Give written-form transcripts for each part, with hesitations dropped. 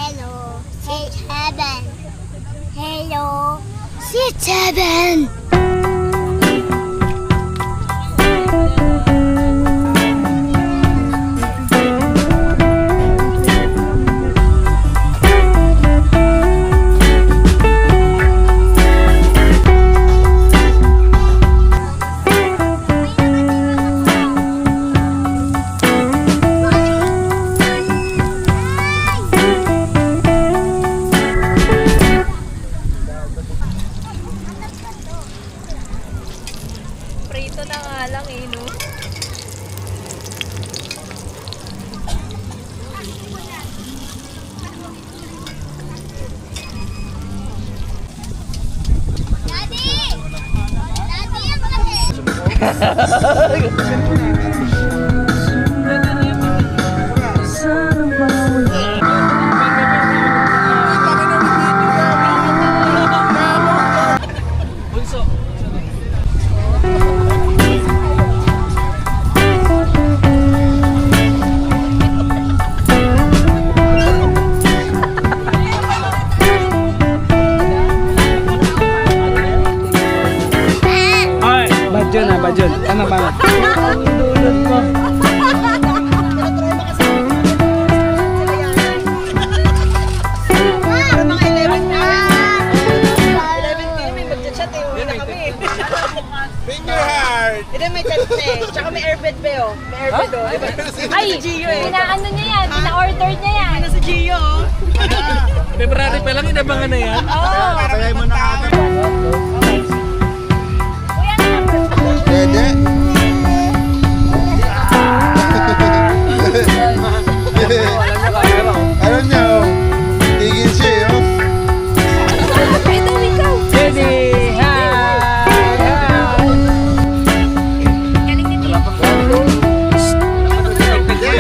Hello, Seat Heaven. Hello, Seat Heaven. Prito na nga lang eh, no? Daddy! Daddy, ang laki! Bajon na, bajon. Ano ba? Dulot mo. Para mga 11 na. 11 kayo, may magchat-chat eh. Uwi na kami. Finger heart! Ito may chat na eh. Tsaka may airbed ba yun? May airbed oh. Diba? Ay, Si Gio eh. pinaano niya yan, pina-order niya yan. Ano si Gio oh. February pa lang, inabangan na yan. Oo. Tagay mo na agad. Kuya na number po. Dede. Alam niyo, tigil siya eh. Oh. Ay, daw ikaw. Ready? Galing ni Tito. Papalakpak siya.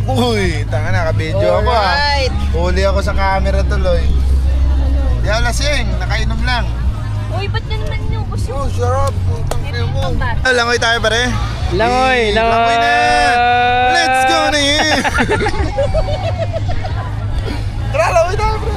Uy, tanga na, ka-video ako ah. Alright. Huli ako sa camera tuloy. Di ako lasing, nakainom lang. Uy, ba't na naman inubos yung... Oh, sarap. Putang ina mo. Ito ba? Langoy tayo pare. Langoy, Langoy na. Let's go na yun. Tara, langoy tayo pare.